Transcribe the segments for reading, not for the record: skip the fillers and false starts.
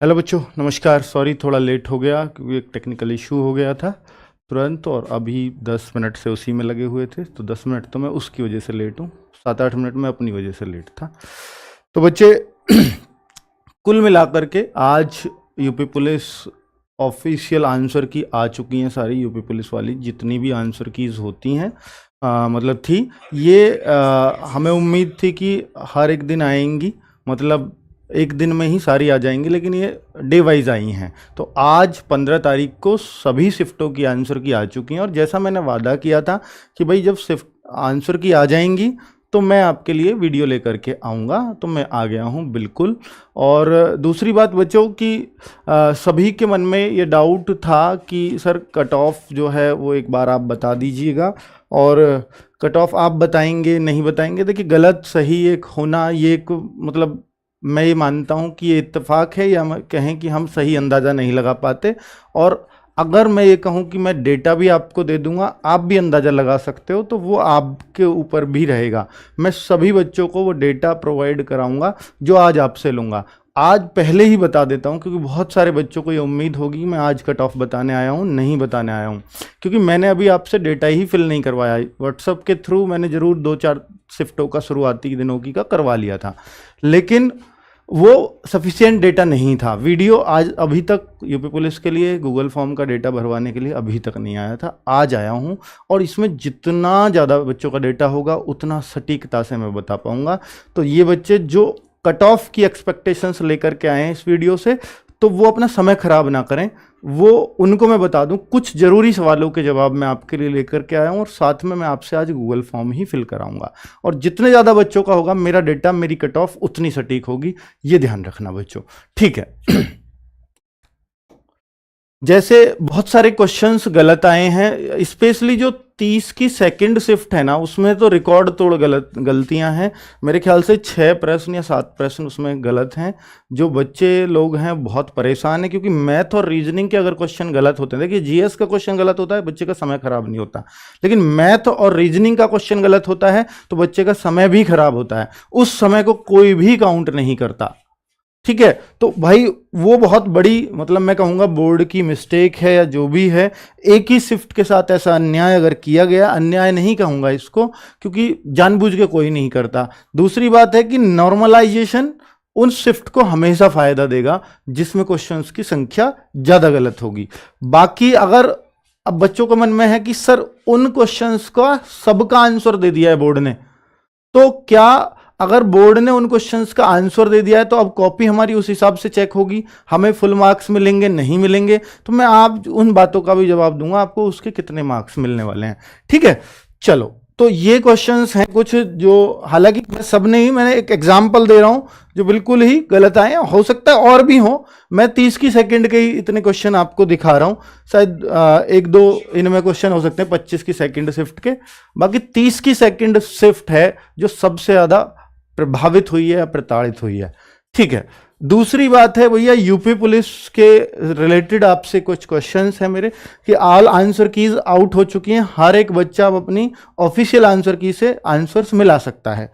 Hello बच्चों, नमस्कार। Sorry थोड़ा लेट हो गया क्योंकि एक टेक्निकल इशू हो गया था तुरंत, और अभी 10 मिनट से उसी में लगे हुए थे। तो 10 मिनट तो मैं उसकी वजह से लेट हूँ, 7-8 मिनट में अपनी वजह से लेट था। तो बच्चे कुल मिलाकर के आज यूपी पुलिस ऑफिशियल आंसर की आ चुकी हैं। सारी यूपी पुलिस वाली जितनी भी आंसर कीज़ होती हैं मतलब थी ये हमें उम्मीद थी कि हर एक दिन आएंगी, मतलब एक दिन में ही सारी आ जाएंगी, लेकिन ये डे वाइज आई हैं। तो आज 15 तारीख को सभी शिफ्टों की आंसर की आ चुकी हैं, और जैसा मैंने वादा किया था कि भाई जब शिफ्ट आंसर की आ जाएंगी तो मैं आपके लिए वीडियो लेकर के आऊँगा, तो मैं आ गया हूँ बिल्कुल। और दूसरी बात बच्चों कि सभी के मन में ये डाउट था कि सर कट ऑफ जो है वो एक बार आप बता दीजिएगा, और कट ऑफ आप बताएंगे नहीं बताएंगे। देखिए, गलत सही एक होना ये एक मतलब मैं ये मानता हूँ कि ये इत्तेफाक है, या हम कहें कि हम सही अंदाज़ा नहीं लगा पाते। और अगर मैं ये कहूँ कि मैं डेटा भी आपको दे दूंगा, आप भी अंदाज़ा लगा सकते हो, तो वो आपके ऊपर भी रहेगा। मैं सभी बच्चों को वो डेटा प्रोवाइड कराऊंगा जो आज आपसे लूँगा। आज पहले ही बता देता हूँ क्योंकि बहुत सारे बच्चों को ये उम्मीद होगी मैं आज कट ऑफ बताने आया हूँ। नहीं बताने आया हूँ, क्योंकि मैंने अभी आपसे डेटा ही फिल नहीं करवाया। व्हाट्सएप के थ्रू मैंने ज़रूर 2-4 शिफ्टों का शुरुआती दिनों की का करवा लिया था, लेकिन वो सफिशिएंट डेटा नहीं था। वीडियो आज अभी तक यूपी पुलिस के लिए गूगल फॉर्म का डेटा भरवाने के लिए अभी तक नहीं आया था, आज आया हूँ। और इसमें जितना ज़्यादा बच्चों का डेटा होगा उतना सटीकता से मैं बता पाऊँगा। तो ये बच्चे जो कट ऑफ की एक्सपेक्टेशंस लेकर के आए हैं इस वीडियो से, तो वो अपना समय खराब ना करें। वो उनको मैं बता दूं, कुछ ज़रूरी सवालों के जवाब मैं आपके लिए लेकर के आया हूं, और साथ में मैं आपसे आज गूगल फॉर्म ही फिल कराऊंगा। और जितने ज़्यादा बच्चों का होगा मेरा डेटा, मेरी कट ऑफ उतनी सटीक होगी, ये ध्यान रखना बच्चों, ठीक है। जैसे बहुत सारे क्वेश्चंस गलत आए हैं, स्पेशली जो 30 की सेकंड शिफ्ट है ना, उसमें तो रिकॉर्ड तोड़ गलतियां हैं। मेरे ख्याल से 6 प्रश्न या 7 प्रश्न उसमें गलत हैं। जो बच्चे लोग हैं बहुत परेशान हैं, क्योंकि मैथ और रीजनिंग के अगर क्वेश्चन गलत होते हैं, देखिए जीएस का क्वेश्चन गलत होता है बच्चे का समय खराब नहीं होता, लेकिन मैथ और रीजनिंग का क्वेश्चन गलत होता है तो बच्चे का समय भी खराब होता है। उस समय को कोई भी काउंट नहीं करता, ठीक है। तो भाई वो बहुत बड़ी मतलब मैं कहूँगा बोर्ड की मिस्टेक है, या जो भी है। एक ही शिफ्ट के साथ ऐसा अन्याय अगर किया गया, अन्याय नहीं कहूँगा इसको क्योंकि जानबूझ के कोई नहीं करता। दूसरी बात है कि नॉर्मलाइजेशन उन शिफ्ट को हमेशा फायदा देगा जिसमें क्वेश्चंस की संख्या ज़्यादा गलत होगी। बाकी अगर अब बच्चों के मन में है कि सर उन क्वेश्चंस का सबका आंसर दे दिया है बोर्ड ने, तो क्या अगर बोर्ड ने उन क्वेश्चंस का आंसर दे दिया है तो अब कॉपी हमारी उस हिसाब से चेक होगी, हमें फुल मार्क्स मिलेंगे नहीं मिलेंगे? तो मैं आप उन बातों का भी जवाब दूंगा आपको, उसके कितने मार्क्स मिलने वाले हैं, ठीक है। चलो, तो ये क्वेश्चंस हैं कुछ जो, हालांकि मैं सब नहीं, मैंने एक एग्जाम्पल दे रहा हूं जो बिल्कुल ही गलत आए हैं, हो सकता है और भी हो। मैं 30 की सेकंड के ही इतने क्वेश्चन आपको दिखा रहा हूं, शायद 1-2 इनमें क्वेश्चन हो सकते हैं 25 की सेकंड शिफ्ट के। बाकी 30 की सेकंड शिफ्ट है जो सबसे ज्यादा प्रभावित हुई है या प्रताड़ित हुई है, ठीक है। दूसरी बात है भैया, यूपी पुलिस के रिलेटेड आपसे कुछ क्वेश्चंस हैं मेरे कि ऑल आंसर कीज आउट हो चुकी हैं। हर एक बच्चा अपनी ऑफिशियल आंसर की से आंसर्स मिला सकता है।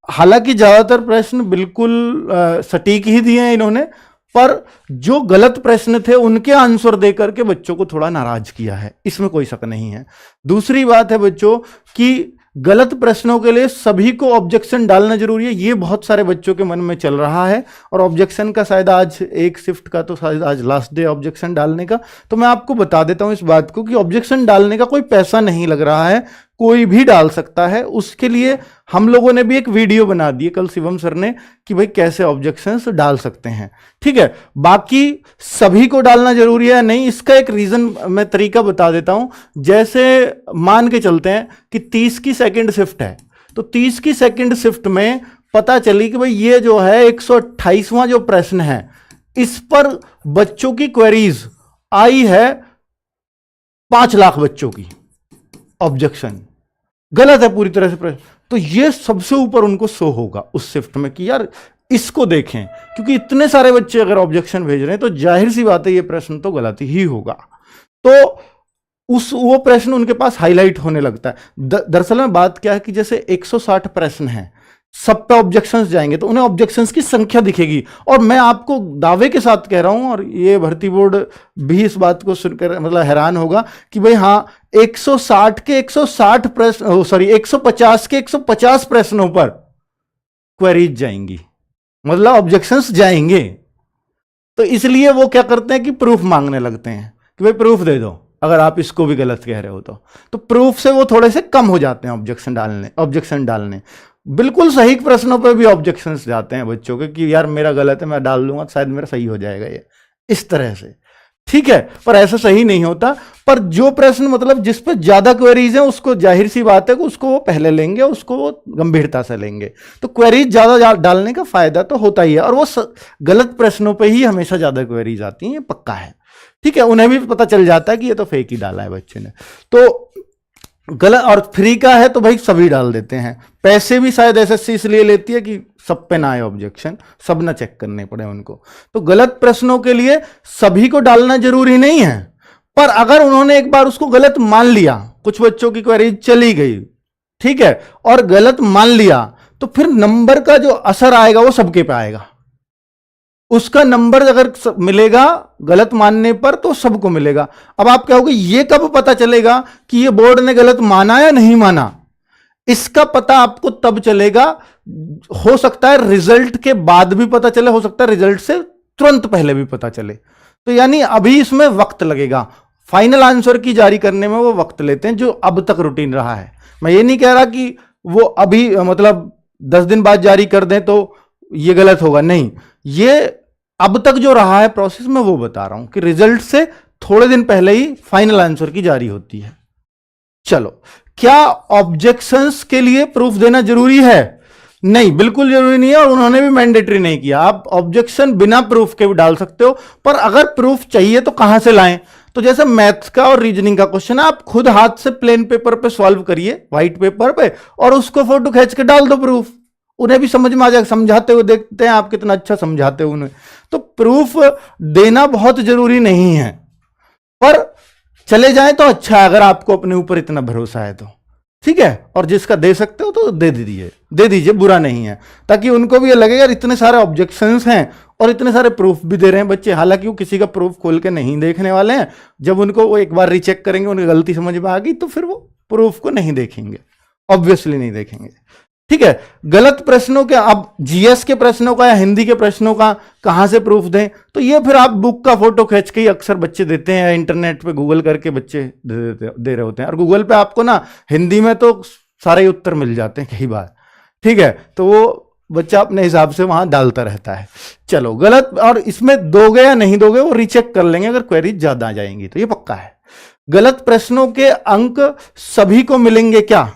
हालांकि ज्यादातर प्रश्न बिल्कुल सटीक ही दिए हैं इन्होंने, पर जो गलत प्रश्न थे उनके आंसर दे करके बच्चों को थोड़ा नाराज किया है, इसमें कोई शक नहीं है। दूसरी बात है बच्चों कि गलत प्रश्नों के लिए सभी को ऑब्जेक्शन डालना जरूरी है, ये बहुत सारे बच्चों के मन में चल रहा है। और ऑब्जेक्शन का शायद आज एक शिफ्ट का तो शायद आज लास्ट डे ऑब्जेक्शन डालने का। तो मैं आपको बता देता हूं इस बात को कि ऑब्जेक्शन डालने का कोई पैसा नहीं लग रहा है, कोई भी डाल सकता है। उसके लिए हम लोगों ने भी एक वीडियो बना दी कल शिवम सर ने कि भाई कैसे ऑब्जेक्शंस डाल सकते हैं, ठीक है। बाकी सभी को डालना जरूरी है नहीं, इसका एक रीजन मैं तरीका बता देता हूं। जैसे मान के चलते हैं कि 30 की सेकंड शिफ्ट है, तो 30 की सेकंड शिफ्ट में पता चली कि भाई ये जो है 128वां जो प्रश्न है, इस पर बच्चों की क्वेरीज आई है 5 लाख बच्चों की। ऑब्जेक्शन गलत है पूरी तरह से प्रश्न, तो ये सबसे ऊपर उनको शो होगा उस शिफ्ट में कि यार इसको देखें, क्योंकि इतने सारे बच्चे अगर ऑब्जेक्शन भेज रहे हैं तो जाहिर सी बात है ये प्रश्न तो गलत ही होगा। तो वो प्रश्न उनके पास हाईलाइट होने लगता है। दरअसल में बात क्या है कि जैसे 160 प्रश्न हैं, सब पे ऑब्जेक्शंस जाएंगे तो उन्हें ऑब्जेक्शंस की संख्या दिखेगी। और मैं आपको दावे के साथ कह रहा हूं, और ये भर्ती बोर्ड भी इस बात को सुनकर मतलब हैरान होगा कि भाई हाँ, 160 के 160 प्रश्न, सॉरी 150 के 150 प्रश्नों पर क्वेरीज जाएंगी, मतलब ऑब्जेक्शंस जाएंगे। तो इसलिए वो क्या करते हैं कि प्रूफ मांगने लगते हैं कि भाई प्रूफ दे दो अगर आप इसको भी गलत कह रहे हो तो प्रूफ से वो थोड़े से कम हो जाते हैं ऑब्जेक्शन डालने। बिल्कुल सही प्रश्नों पे भी ऑब्जेक्शंस जाते हैं बच्चों के कि यार मेरा गलत है, मैं डाल दूंगा शायद मेरा सही हो जाएगा ये, इस तरह से। ठीक है, पर ऐसा सही नहीं होता। पर जो प्रश्न मतलब जिस पे ज्यादा क्वेरीज है उसको जाहिर सी बात है कि उसको वो पहले लेंगे, उसको वो गंभीरता से लेंगे। तो क्वेरीज ज्यादा डालने का फायदा तो होता ही है, और वो गलत प्रश्नों पे ही हमेशा ज्यादा क्वेरीज आती हैं, ये पक्का है। ठीक है, उन्हें भी पता चल जाता है कि ये तो फेक ही डाला है बच्चे ने। तो गलत, और फ्री का है तो भाई सभी डाल देते हैं। पैसे भी शायद एसएससी इसलिए लेती है कि सब पे ना आए ऑब्जेक्शन, सब ना चेक करने पड़े उनको। तो गलत प्रश्नों के लिए सभी को डालना जरूरी नहीं है, पर अगर उन्होंने एक बार उसको गलत मान लिया, कुछ बच्चों की क्वेरी चली गई, ठीक है, और गलत मान लिया, तो फिर नंबर का जो असर आएगा वो सबके पे आएगा। उसका नंबर अगर मिलेगा गलत मानने पर तो सबको मिलेगा। अब आप कहोगे ये कब पता चलेगा कि ये बोर्ड ने गलत माना या नहीं माना? इसका पता आपको तब चलेगा, हो सकता है रिजल्ट के बाद भी पता चले, हो सकता है रिजल्ट से तुरंत पहले भी पता चले। तो यानी अभी इसमें वक्त लगेगा, फाइनल आंसर की जारी करने में वो वक्त लेते हैं, जो अब तक रूटीन रहा है। मैं ये नहीं कह रहा कि वो अभी मतलब 10 दिन बाद जारी कर दें तो ये गलत होगा, नहीं। ये अब तक जो रहा है प्रोसेस में वो बता रहा हूं कि रिजल्ट से थोड़े दिन पहले ही फाइनल आंसर की जारी होती है। चलो, क्या ऑब्जेक्शंस के लिए प्रूफ देना जरूरी है? नहीं, बिल्कुल जरूरी नहीं है, और उन्होंने भी मैंडेटरी नहीं किया। आप ऑब्जेक्शन बिना प्रूफ के भी डाल सकते हो, पर अगर प्रूफ चाहिए तो कहां से लाएं? तो जैसे मैथ्स का और रीजनिंग का क्वेश्चन है, आप खुद हाथ से प्लेन पेपर पे सॉल्व करिए, व्हाइट पेपर पे, और उसको फोटो खींच के डाल दो प्रूफ। उन्हें भी समझ में आ जाएगा, समझाते हुए देखते हैं आप कितना अच्छा समझाते हो उन्हें। तो प्रूफ देना बहुत जरूरी नहीं है, पर चले जाए तो अच्छा है अगर आपको अपने ऊपर इतना भरोसा है तो। ठीक है, और जिसका दे सकते हो तो दे दीजिए, बुरा नहीं है, ताकि उनको भी ये लगे यार इतने सारे ऑब्जेक्शंस हैं और इतने सारे प्रूफ भी दे रहे हैं बच्चे। हालांकि वो किसी का प्रूफ खोल के नहीं देखने वाले हैं, जब उनको वो एक बार रीचेक करेंगे, उनकी गलती समझ में आ गई तो फिर वो प्रूफ को नहीं देखेंगे, ऑब्वियसली नहीं देखेंगे। ठीक है, गलत प्रश्नों के, अब जीएस के प्रश्नों का या हिंदी के प्रश्नों का कहां से प्रूफ दें? तो ये फिर आप बुक का फोटो खींच के ही अक्सर बच्चे देते हैं, इंटरनेट पे गूगल करके बच्चे दे रहे होते हैं, और गूगल पे आपको ना हिंदी में तो सारे उत्तर मिल जाते हैं कई बार। ठीक है, तो वो बच्चा अपने हिसाब से वहां डालता रहता है। चलो, गलत, और इसमें दोगे या नहीं दोगे वो रीचेक कर लेंगे अगर क्वेरी ज्यादा आ जाएंगी तो, ये पक्का है। गलत प्रश्नों के अंक सभी को मिलेंगे क्या?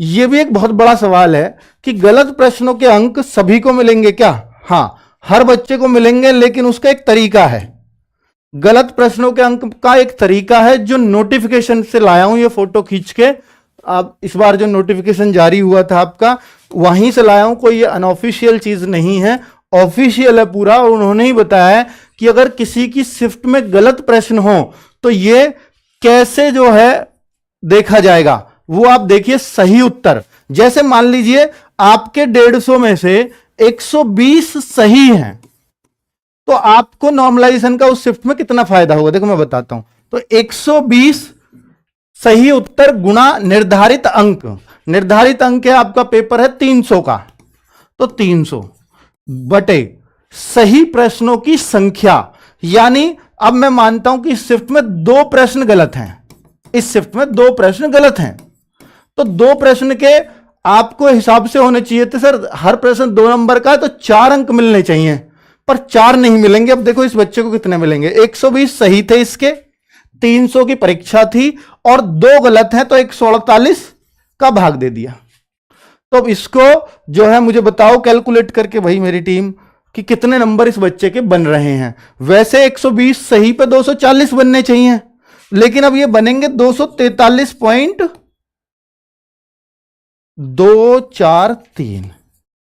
यह भी एक बहुत बड़ा सवाल है कि गलत प्रश्नों के अंक सभी को मिलेंगे क्या? हां, हर बच्चे को मिलेंगे, लेकिन उसका एक तरीका है। गलत प्रश्नों के अंक का एक तरीका है जो नोटिफिकेशन से लाया हूं, ये फोटो खींच के। आप इस बार जो नोटिफिकेशन जारी हुआ था आपका, वहीं से लाया हूं, कोई ये अनऑफिशियल चीज नहीं है, ऑफिशियल है पूरा। और उन्होंने ही बताया है कि अगर किसी की शिफ्ट में गलत प्रश्न हो तो ये कैसे जो है देखा जाएगा, वो आप देखिए। सही उत्तर, जैसे मान लीजिए आपके 150 में से 120 सही हैं, तो आपको नॉर्मलाइजेशन का उस शिफ्ट में कितना फायदा होगा, देखो मैं बताता हूं। तो 120 सही उत्तर गुणा निर्धारित अंक, निर्धारित अंक है आपका पेपर है 300 का, तो 300 बटे सही प्रश्नों की संख्या। यानी अब मैं मानता हूं कि इस शिफ्ट में 2 प्रश्न गलत हैं, इस शिफ्ट में 2 प्रश्न गलत हैं, तो 2 प्रश्न के आपको हिसाब से होने चाहिए थे सर, हर प्रश्न 2 नंबर का है तो 4 अंक मिलने चाहिए, पर 4 नहीं मिलेंगे। अब देखो इस बच्चे को कितने मिलेंगे, 120 सही थे इसके, 300 की परीक्षा थी और 2 गलत हैं, तो 148 का भाग दे दिया। तो अब इसको जो है मुझे बताओ कैलकुलेट करके भाई मेरी टीम कि कितने नंबर इस बच्चे के बन रहे हैं। वैसे 120 सही पे 240 बनने चाहिए, लेकिन अब ये बनेंगे 243.243,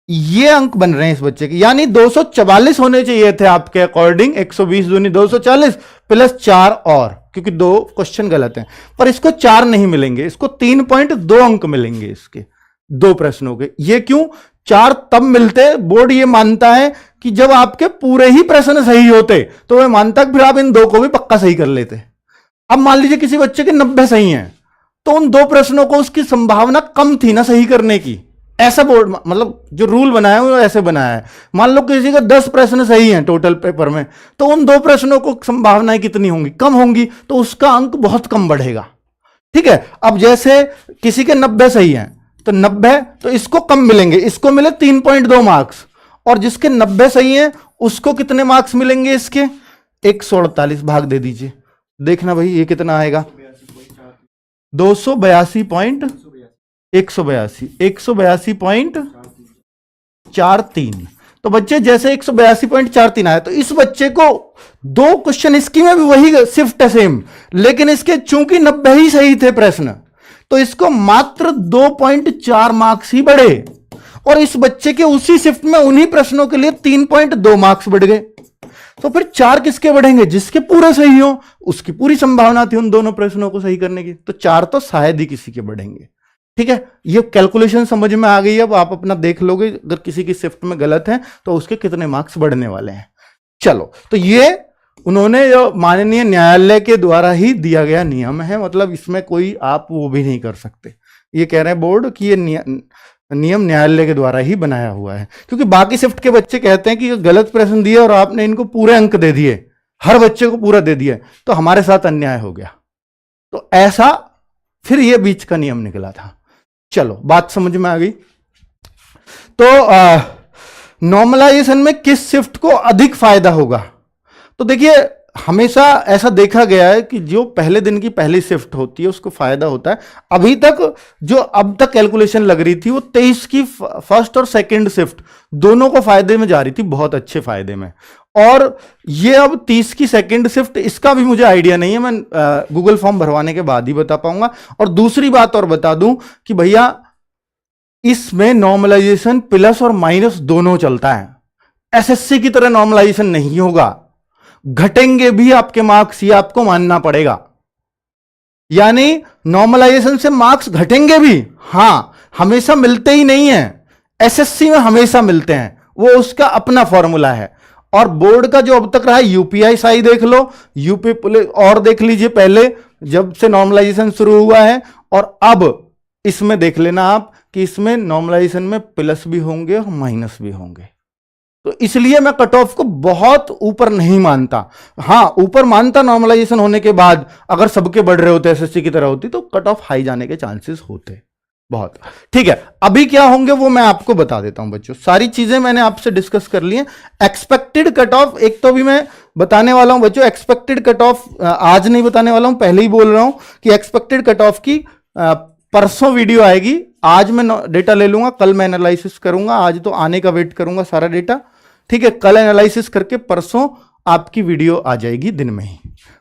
ये अंक बन रहे हैं इस बच्चे के। यानी 244 होने चाहिए थे आपके अकॉर्डिंग, 120 दूनी 240 प्लस 4 और, क्योंकि 2 क्वेश्चन गलत हैं, पर इसको 4 नहीं मिलेंगे, इसको 3.2 अंक मिलेंगे इसके 2 प्रश्नों के। ये क्यों? 4 तब मिलते, बोर्ड ये मानता है कि जब आपके पूरे ही प्रश्न सही होते, तो वह मानता कि फिर आप इन 2 को भी पक्का सही कर लेते। अब मान लीजिए किसी बच्चे के 90 सही हैं, तो उन 2 प्रश्नों को उसकी संभावना कम थी ना सही करने की। ऐसा बोर्ड मतलब जो रूल बनाया है वो ऐसे बनाया है। मान लो किसी का 10 प्रश्न सही हैं टोटल पेपर में, तो उन 2 प्रश्नों को संभावनाएं कितनी होंगी? कम होंगी, तो उसका अंक बहुत कम बढ़ेगा। ठीक है। अब जैसे किसी के 90 सही हैं, तो 90, तो इसको कम मिलेंगे, इसको मिले 3.2 मार्क्स, और जिसके 90 सही हैं उसको कितने मार्क्स मिलेंगे? इसके 148 भाग दे दीजिए, देखना भाई ये कितना आएगा। 182.43। तो बच्चे जैसे 182.43 आया, तो इस बच्चे को 2 क्वेश्चन इसकी में भी वही शिफ्ट है सेम, लेकिन इसके चूंकि 90 ही सही थे प्रश्न, तो इसको मात्र 2.4 मार्क्स ही बढ़े, और इस बच्चे के उसी शिफ्ट में उन्हीं प्रश्नों के लिए 3.2 मार्क्स बढ़ गए। तो फिर 4 किसके बढ़ेंगे? जिसके पूरे सही हो, उसकी पूरी संभावना थी उन दोनों प्रश्नों को सही करने की, तो 4 तो शायद ही किसी के बढ़ेंगे। ठीक है, ये कैलकुलेशन समझ में आ गई। अब आप अपना देख लोगे, अगर किसी की शिफ्ट में गलत है तो उसके कितने मार्क्स बढ़ने वाले हैं। चलो, तो ये उन्होंने जो माननीय न्यायालय के द्वारा ही दिया गया नियम है, मतलब इसमें कोई आप वो भी नहीं कर सकते। ये कह रहे हैं बोर्ड कि ये नियम न्यायालय के द्वारा ही बनाया हुआ है, क्योंकि बाकी शिफ्ट के बच्चे कहते हैं कि गलत प्रश्न दिए और आपने इनको पूरे अंक दे दिए, हर बच्चे को पूरा दे दिया, तो हमारे साथ अन्याय हो गया। तो ऐसा फिर ये बीच का नियम निकला था। चलो, बात समझ में आ गई। तो नॉर्मलाइजेशन में किस शिफ्ट को अधिक फायदा होगा? तो देखिए, हमेशा ऐसा देखा गया है कि जो पहले दिन की पहली शिफ्ट होती है उसको फायदा होता है। अभी तक जो अब तक कैलकुलेशन लग रही थी वो 23 की फर्स्ट और सेकंड शिफ्ट दोनों को फायदे में जा रही थी, बहुत अच्छे फायदे में। और ये अब 30 की सेकंड शिफ्ट, इसका भी मुझे आइडिया नहीं है, मैं गूगल फॉर्म भरवाने के बाद ही बता पाऊंगा। और दूसरी बात और बता दूं कि भैया इसमें नॉर्मलाइजेशन प्लस और माइनस दोनों चलता है। एसएससी की तरह नॉर्मलाइजेशन नहीं होगा, घटेंगे भी आपके मार्क्स, ये आपको मानना पड़ेगा। यानी नॉर्मलाइजेशन से मार्क्स घटेंगे भी, हां, हमेशा मिलते ही नहीं है। एसएससी में हमेशा मिलते हैं, वो उसका अपना फॉर्मूला है। और बोर्ड का जो अब तक रहा है, यूपीआई देख लो, यूपी पुलिस, और देख लीजिए पहले जब से नॉर्मलाइजेशन शुरू हुआ है, और अब इसमें देख लेना आप कि इसमें नॉर्मलाइजेशन में प्लस भी होंगे और माइनस भी होंगे। तो इसलिए मैं कट ऑफ को बहुत ऊपर नहीं मानता। हां, ऊपर मानता नॉर्मलाइजेशन होने के बाद, अगर सबके बढ़ रहे होते एसएससी की तरह होती तो कट ऑफ हाई जाने के चांसेस होते बहुत। ठीक है, अभी क्या होंगे वो मैं आपको बता देता हूं बच्चों, सारी चीजें मैंने आपसे डिस्कस कर ली हैं। एक्सपेक्टेड कट ऑफ एक तो भी मैं बताने वाला हूं बच्चों, एक्सपेक्टेड कट ऑफ आज नहीं बताने वाला हूं, पहले ही बोल रहा हूं कि एक्सपेक्टेड कट ऑफ की परसों वीडियो आएगी। आज मैं डेटा ले लूंगा, कल मैं एनालिसिस करूंगा, आज तो आने का वेट करूंगा सारा डेटा। ठीक है, कल एनालिसिस करके परसों आपकी वीडियो आ जाएगी दिन में ही,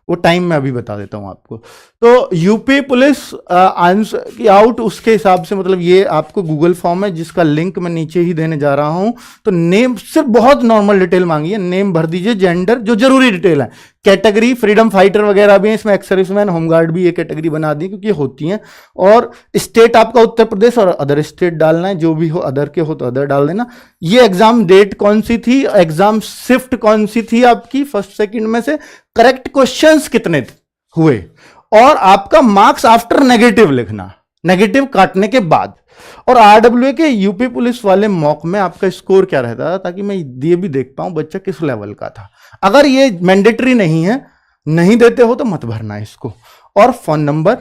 वो टाइम मैं अभी बता देता हूं आपको। तो यूपी पुलिस आंसर की आउट, उसके हिसाब से मतलब ये आपको गूगल फॉर्म है जिसका लिंक मैं नीचे ही देने जा रहा हूं। तो नेम सिर्फ बहुत नॉर्मल डिटेल मांगी है, नेम भर दीजिए, जेंडर जो जरूरी डिटेल है, कैटेगरी फ्रीडम फाइटर वगैरह भी है इसमें, एक्स सर्विसमैन, होमगार्ड भी ये कैटेगरी बना दी क्योंकि होती हैं। और स्टेट आपका उत्तर प्रदेश और अदर स्टेट डालना है, जो भी हो, अदर के हो तो अदर डाल देना। ये एग्जाम डेट कौन सी थी, एग्जाम शिफ्ट कौन सी थी आपकी फर्स्ट सेकंड में से, करेक्ट क्वेश्चंस कितने हुए, और आपका मार्क्स आफ्टर नेगेटिव लिखना, नेगेटिव काटने के बाद। और आरडब्ल्यूए के यूपी पुलिस वाले मॉक में आपका स्कोर क्या रहता था, ताकि मैं ये भी देख पाऊं बच्चा किस लेवल का था। अगर ये मैंडेटरी नहीं है, नहीं देते हो तो मत भरना इसको। और फोन नंबर,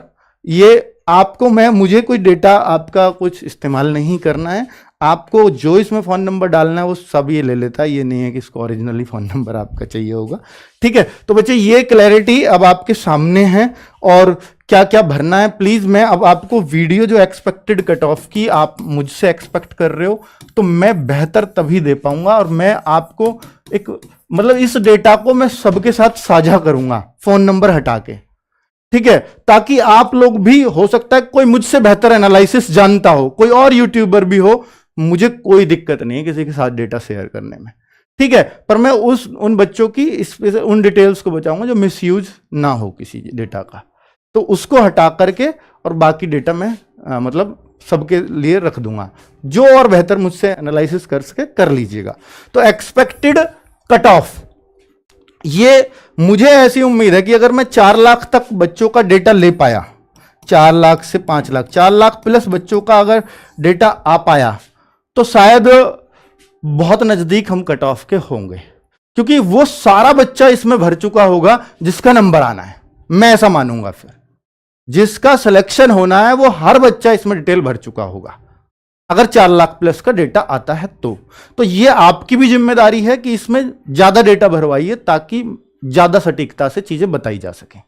ये आपको मुझे कोई डेटा आपका कुछ इस्तेमाल नहीं करना है, आपको जो इसमें फोन नंबर डालना है वो सब ये ले लेता है, ये नहीं है कि इसको ओरिजिनली फोन नंबर आपका चाहिए होगा। ठीक है, तो बच्चे ये क्लैरिटी अब आपके सामने है, और क्या क्या भरना है प्लीज। मैं अब आपको वीडियो जो एक्सपेक्टेड कट ऑफ की आप मुझसे एक्सपेक्ट कर रहे हो, तो मैं बेहतर तभी दे पाऊंगा, और मैं आपको एक मतलब इस डेटा को मैं सबके साथ साझा करूंगा फोन नंबर हटा के। ठीक है, ताकि आप लोग भी, हो सकता है कोई मुझसे बेहतर एनालिसिस जानता हो, कोई और यूट्यूबर भी हो, मुझे कोई दिक्कत नहीं है किसी के साथ डेटा शेयर करने में। ठीक है, पर मैं उन बच्चों की उन डिटेल्स को बचाऊंगा जो मिसयूज ना हो किसी डेटा का, तो उसको हटा करके और बाकी डेटा मैं मतलब सबके लिए रख दूंगा, जो और बेहतर मुझसे एनालिसिस कर सके कर लीजिएगा। तो एक्सपेक्टेड कट ऑफ, ये मुझे ऐसी उम्मीद है कि अगर मैं 4 लाख तक बच्चों का डेटा ले पाया, 4 लाख से 5 लाख, 4 लाख प्लस बच्चों का अगर डेटा आ पाया तो शायद बहुत नजदीक हम कट ऑफ के होंगे, क्योंकि वो सारा बच्चा इसमें भर चुका होगा जिसका नंबर आना है। मैं ऐसा मानूंगा, फिर जिसका सिलेक्शन होना है वो हर बच्चा इसमें डिटेल भर चुका होगा, अगर 4 लाख प्लस का डेटा आता है तो ये आपकी भी जिम्मेदारी है कि इसमें ज्यादा डेटा भरवाइए ताकि ज्यादा सटीकता से चीजें बताई जा सके।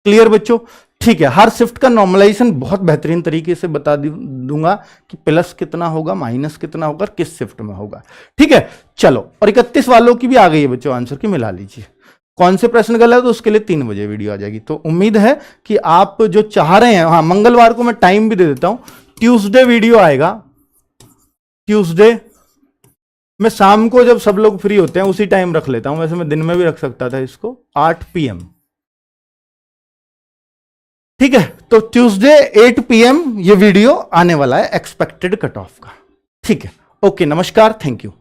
क्लियर बच्चों? ठीक है, हर शिफ्ट का नॉर्मलाइजेशन बहुत बेहतरीन तरीके से बता दूंगा कि प्लस कितना होगा, माइनस कितना होगा, किस शिफ्ट में होगा। ठीक है, चलो, और 31 वालों की भी आ गई है बच्चों, आंसर की मिला लीजिए। कौन से प्रश्न गलत है उसके लिए 3 बजे वीडियो आ जाएगी। तो उम्मीद है कि आप जो चाह रहे हैं, हाँ मंगलवार को मैं टाइम भी दे देता हूं, ट्यूसडे वीडियो आएगा। ट्यूसडे मैं शाम को जब सब लोग फ्री होते हैं उसी टाइम रख लेता हूं, वैसे मैं दिन में भी रख सकता था इसको, 8 PM। ठीक है, तो ट्यूसडे 8 PM ये वीडियो आने वाला है एक्सपेक्टेड कट ऑफ का। ठीक है, ओके, नमस्कार, थैंक यू।